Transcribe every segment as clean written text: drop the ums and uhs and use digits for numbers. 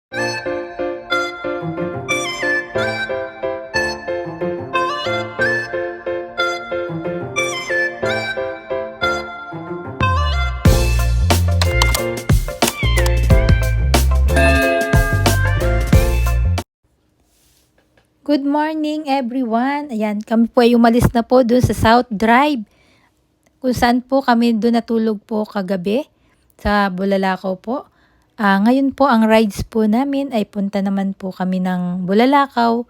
Good morning everyone. Ayan, kami po ay umalis na po doon sa South Drive. Kung saan po kami doon natulog po kagabi sa Bulalakaw po. Ngayon po ang rides po namin ay punta naman po kami ng Bulalakaw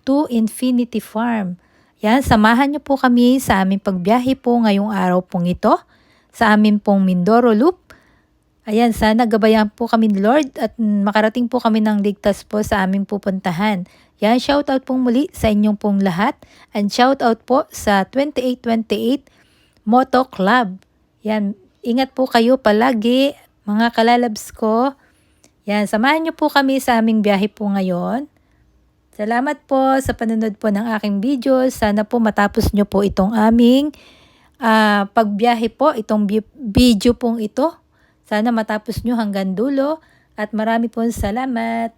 to Infinity Farm. Yan, samahan niyo po kami sa aming pagbiyahe po ngayong araw pong ito sa aming pong Mindoro Loop. Ayan, sana gabayan po kami ni Lord at makarating po kami ng ligtas po sa aming pupuntahan. Yan, shoutout pong muli sa inyong pong lahat and shoutout po sa 2828 Moto Club. Yan, ingat po kayo palagi mga kalalabs ko. Yan, samahan niyo po kami sa aming biyahe po ngayon. Salamat po sa panonood po ng aking video. Sana po matapos niyo po itong aming pagbiyahe po, itong video pong ito. Sana matapos nyo hanggang dulo at marami pong salamat.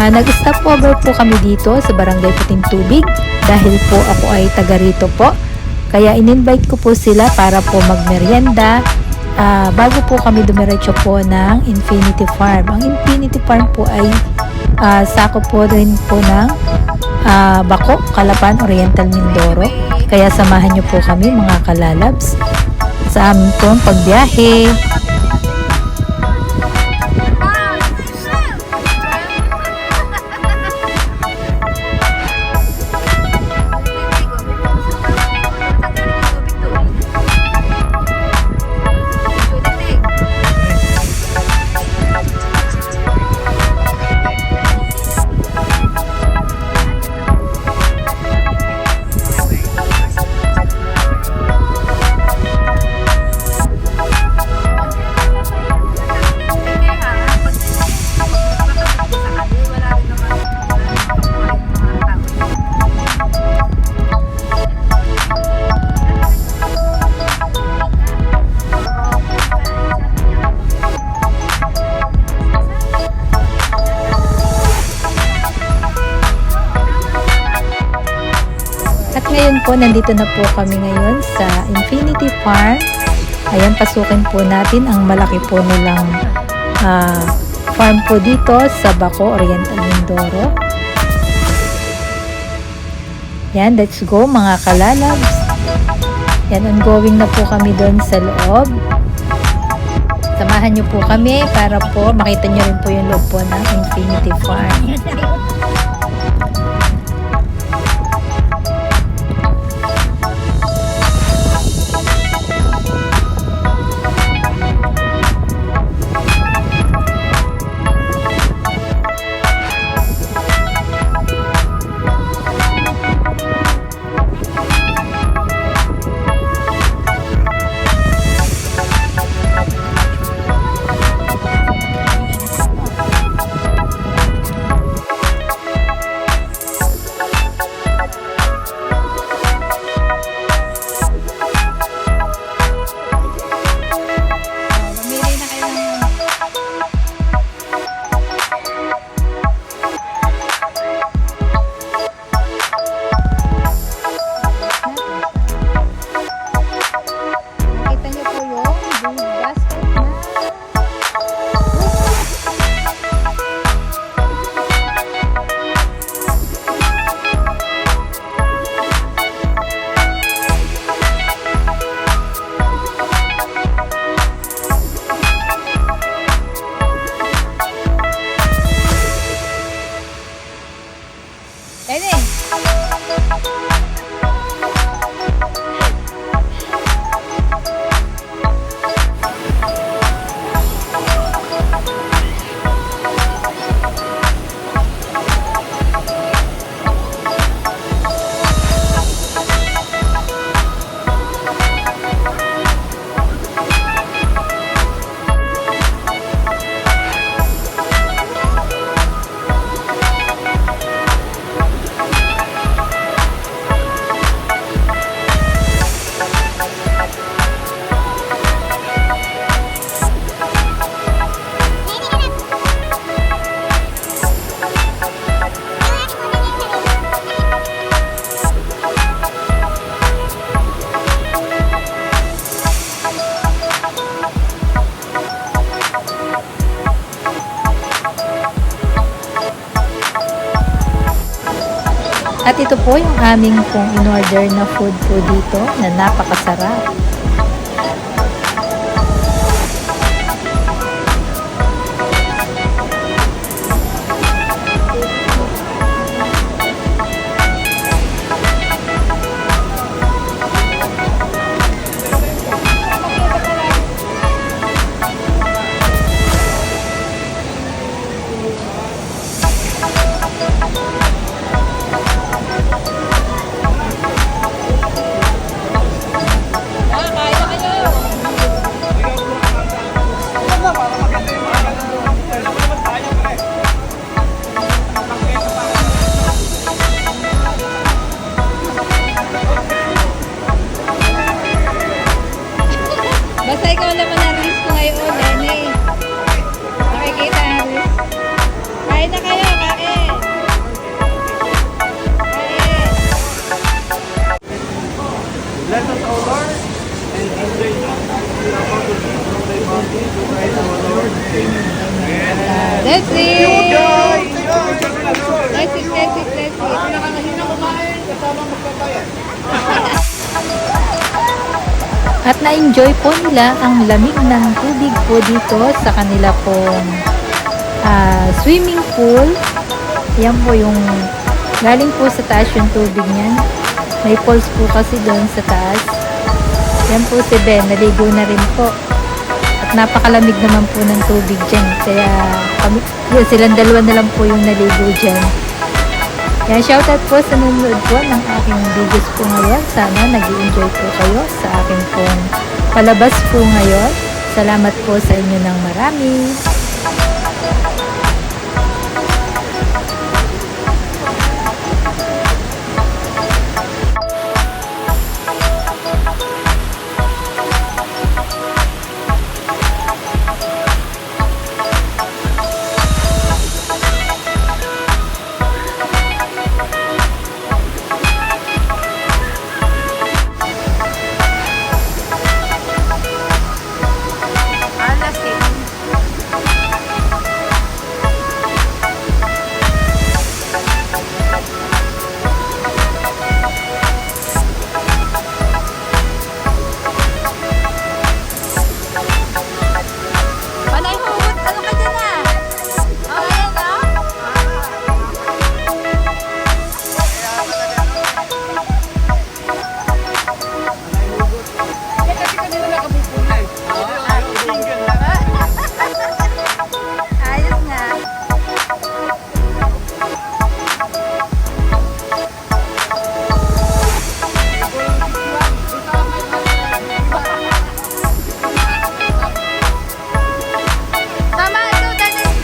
Nag-stop over po kami dito sa Barangay Puting Tubig dahil po ako ay taga rito po. Kaya in-invite ko po sila para po magmerienda bago po kami dumiretso po ng Infinity Farm. Ang Infinity Farm po ay sakop po rin po ng Bako, Calapan, Oriental, Mindoro. Kaya samahan niyo po kami mga kalalabs sa aming pong pagbiyahe. At ngayon po, nandito na po kami ngayon sa Infinity Farm. Ayan, pasukin po natin ang malaki po nilang farm po dito sa Bako, Oriental, Mindoro. Yan, let's go mga kalalabs. Yan, ongoing na po kami doon sa loob. Samahan nyo po kami para po makita nyo rin po yung loob po ng Infinity Farm. At ito po yung aming pong in-order na food po dito na napakasarap. Basta ikaw naman ang risk ko ngayon, Lenny. Makikita ang risk. Kain na kayo, kain! At na-enjoy po nila ang lamig ng tubig po dito sa kanila pong swimming pool. Yan po yung galing po sa taas yung tubig niyan. May falls po kasi doon sa taas. Yan po si Ben, naligo na rin po. At napakalamig naman po ng tubig dyan. Kaya yun, silang dalawa na lang po yung naligo dyan. Yan, shoutout po sa nanonood po ng aking videos po ngayon. Sana nag-i-enjoy po kayo sa aking pong palabas po ngayon. Salamat po sa inyo ng marami. Panay hugot, ano ka dyan ah? Oh, ayan oh. Ayos nga. Tama ito, Dennis.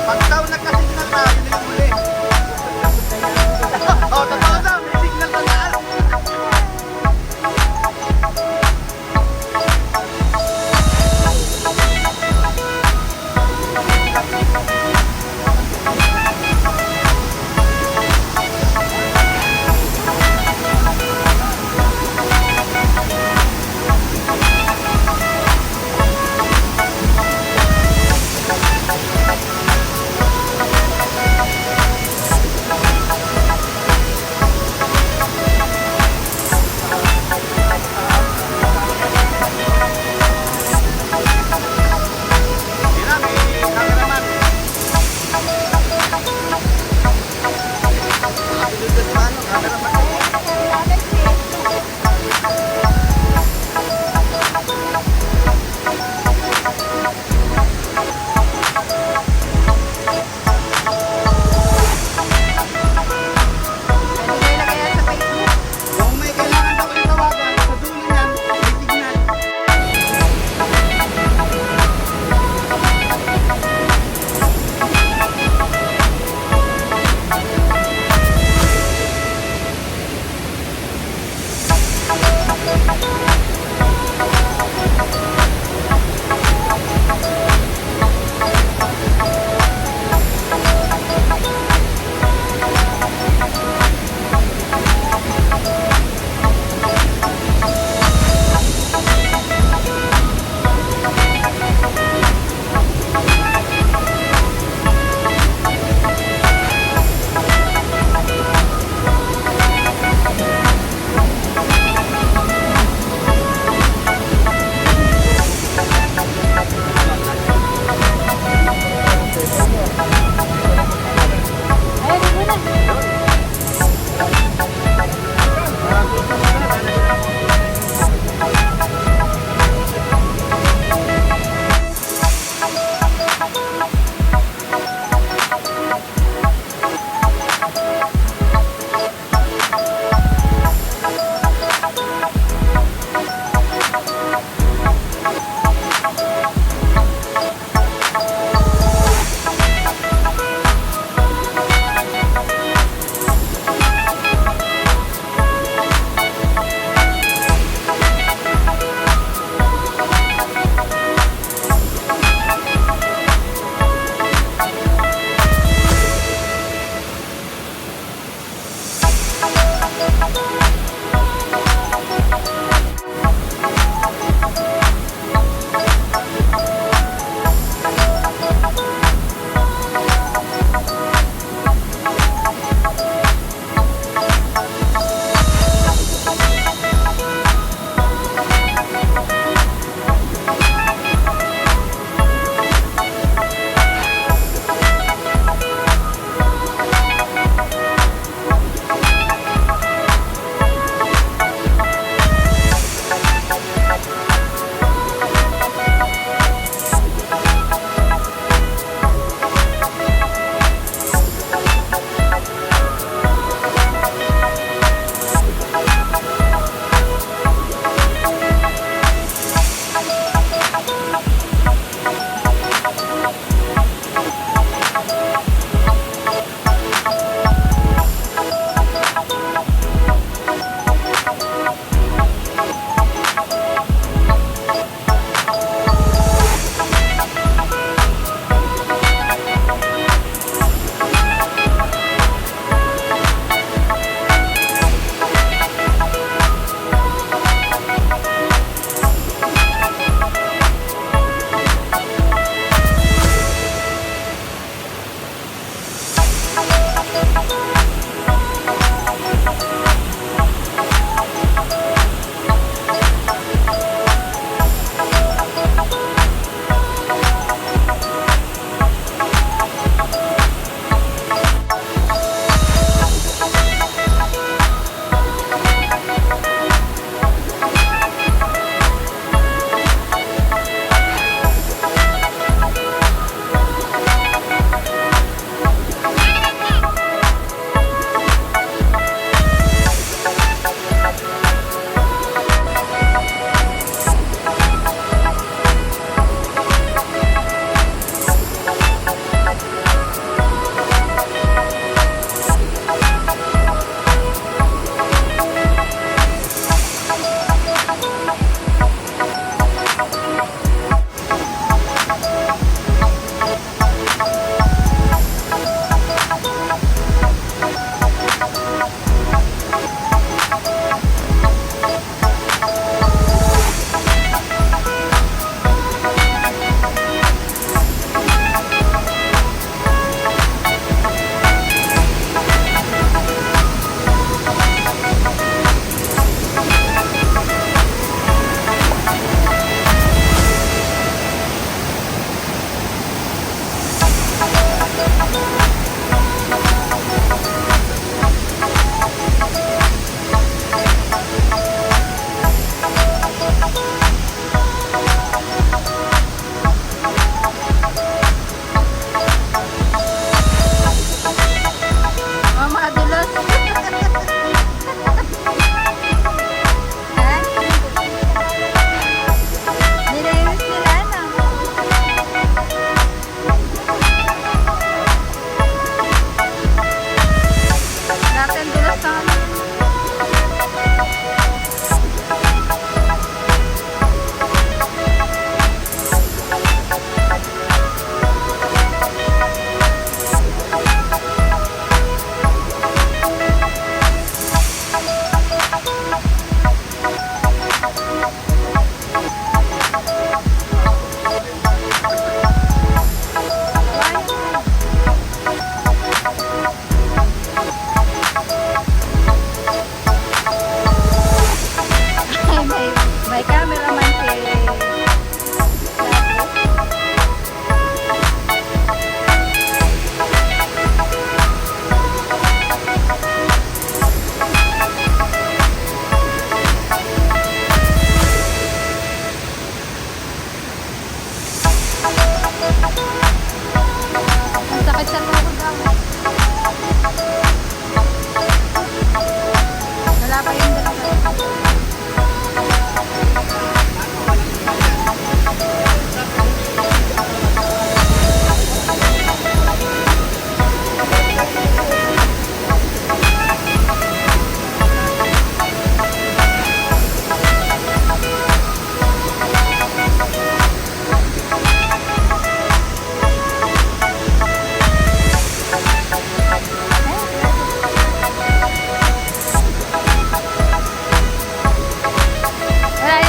Pagtaw nagka-signal na, yun yung huli. Oh, totoo daw, may signal pa na.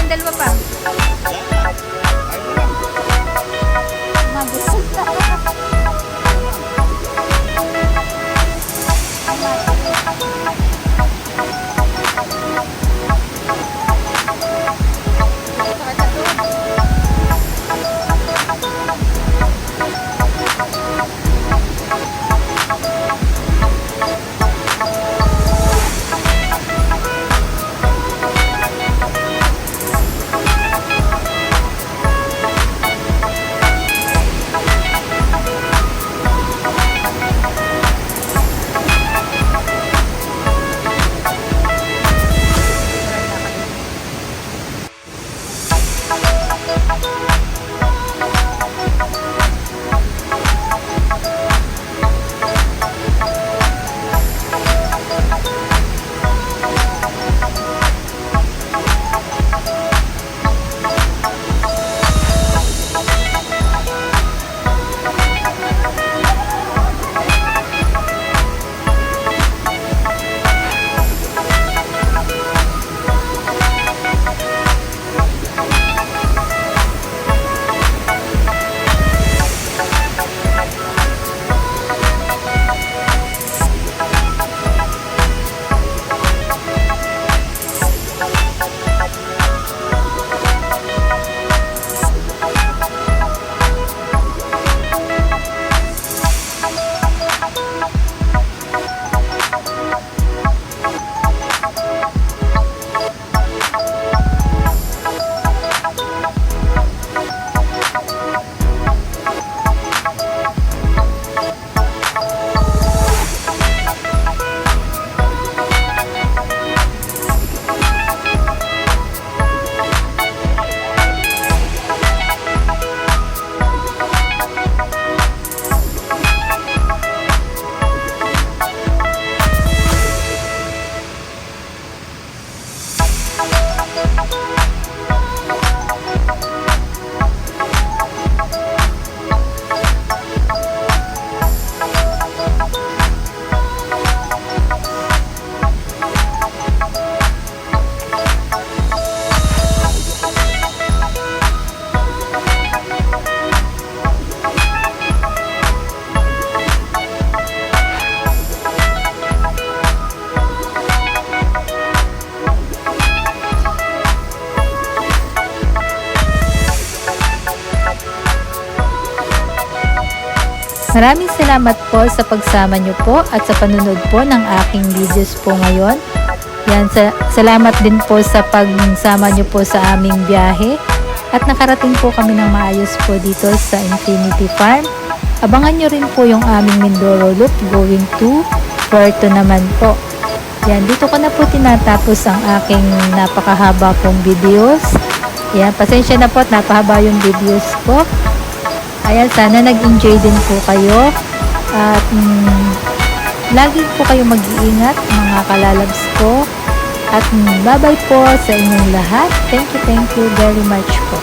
pang dalawa pa. Mabusog na. Maraming salamat po sa pagsama nyo po at sa panunod po ng aking videos po ngayon. Yan, salamat din po sa pagsama nyo po sa aming biyahe. At nakarating po kami ng maayos po dito sa Infinity Farm. Abangan nyo rin po yung aming Mindoro Loop going to Puerto naman po. Yan, dito ko na po tinatapos ang aking napakahaba pong videos. Yan, pasensya na po at napahaba yung videos ko. Ayan, sana nag-enjoy din po kayo. At lagi po kayo mag-iingat mga kalalabs ko. At bye-bye po sa inyong lahat. Thank you very much po.